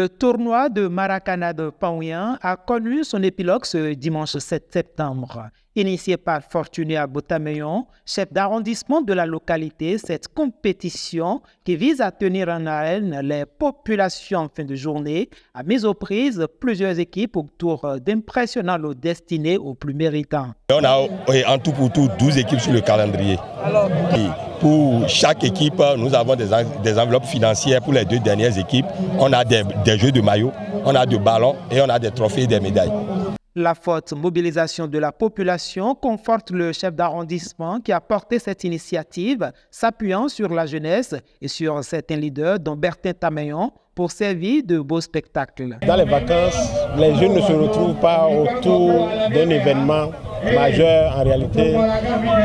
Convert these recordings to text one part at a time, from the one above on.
Le tournoi de Maracana de Paouien a connu son épilogue ce dimanche 7 septembre. Initié par Fortuné Botameyon, chef d'arrondissement de la localité, cette compétition qui vise à tenir en haleine les populations en fin de journée a mis aux prises plusieurs équipes autour d'impressionnants lots destinés aux plus méritants. On a en tout pour tout 12 équipes sur le calendrier. Et pour chaque équipe, nous avons des enveloppes financières pour les 2 dernières équipes. On a des jeux de maillots, on a des ballons et on a des trophées et des médailles. La forte mobilisation de la population conforte le chef d'arrondissement qui a porté cette initiative, s'appuyant sur la jeunesse et sur certains leaders, dont Bertin Tameyon, pour servir de beaux spectacles. Dans les vacances, les jeunes ne se retrouvent pas autour d'un événement majeur en réalité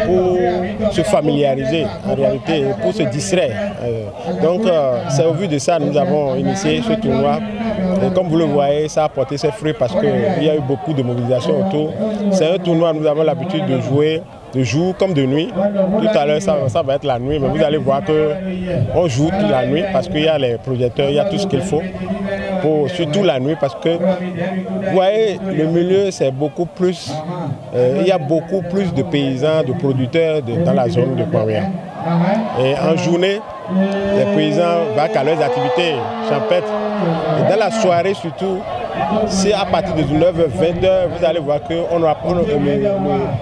pour se familiariser, en réalité pour se distraire. Donc c'est au vu de ça que nous avons initié ce tournoi. Et comme vous le voyez, ça a porté ses fruits parce qu'il y a eu beaucoup de mobilisation autour. C'est un tournoi, nous avons l'habitude de jouer de jour comme de nuit. Tout à l'heure, ça va être la nuit, mais vous allez voir qu'on joue toute la nuit parce qu'il y a les projecteurs, il y a tout ce qu'il faut, surtout la nuit parce que, vous voyez, le milieu, c'est beaucoup plus, il y a beaucoup plus de paysans, de producteurs dans la zone de Paouien. Et en journée, les paysans vont à leurs activités champêtres. Et dans la soirée surtout, c'est à partir de 9h, 20h, vous allez voir que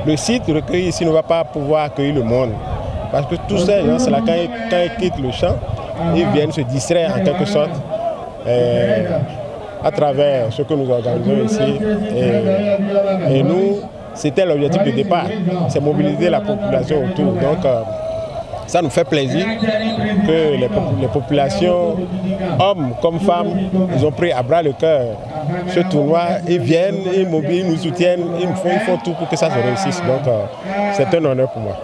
le site recueilli ici ne va pas pouvoir accueillir le monde. Parce que tous ces gens, c'est là quand ils quittent le champ, ils viennent se distraire en quelque sorte à travers ce que nous organisons ici. Et nous, c'était l'objectif de départ, c'est mobiliser la population autour. Donc, ça nous fait plaisir que les populations, hommes comme femmes, ils ont pris à bras le cœur ce tournoi. Ils viennent, ils mobilisent, ils nous soutiennent, ils font tout pour que ça se réussisse. Donc c'est un honneur pour moi.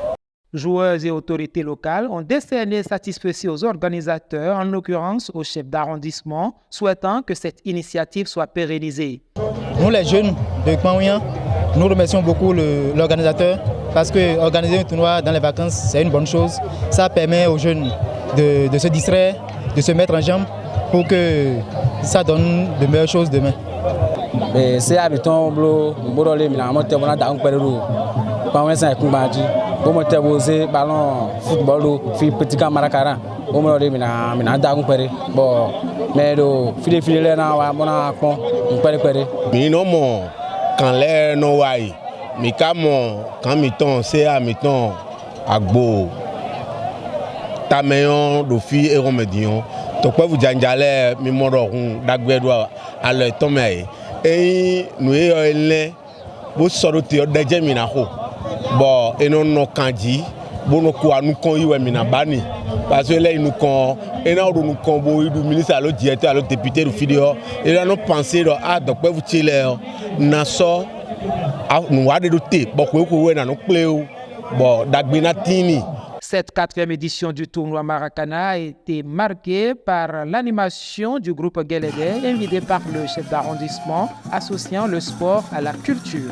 Joueurs et autorités locales ont décerné satisfaits aux organisateurs, en l'occurrence au chef d'arrondissement, souhaitant que cette initiative soit pérennisée. Nous les jeunes de Paouien, nous remercions beaucoup l'organisateur parce que organiser un tournoi dans les vacances, c'est une bonne chose. Ça permet aux jeunes de se distraire, de se mettre en jambe pour que ça donne de meilleures choses demain. C'est habitant blo borolé mina mo te bona da nperero pa wen sa kumbaji bo mo te boze ballon football do fi petit camaracara bo mo le mina da npere bo mais do file le na wa bona pon npere mi no mo kan le no wai mi ka mo kan mi ton c'est à mi ton agbo Tameyon do fi e romedion to pe vous janjale mi mo ro hun dagbedo ale to me et nous est bo soroti odeje mina ho bo eno no kanji bo no ko anu kon iwe mina bani parce que là nous kon ena ro nous kon bo du ministre à l'autre directeur à l'autre député du fideo et là nous penser à donc vous tile na so nous wa de doté bo ko we na no pleu bo dagbina tini. Cette 4e édition du tournoi Maracana a été marquée par l'animation du groupe Guélédé, invité par le chef d'arrondissement, associant le sport à la culture.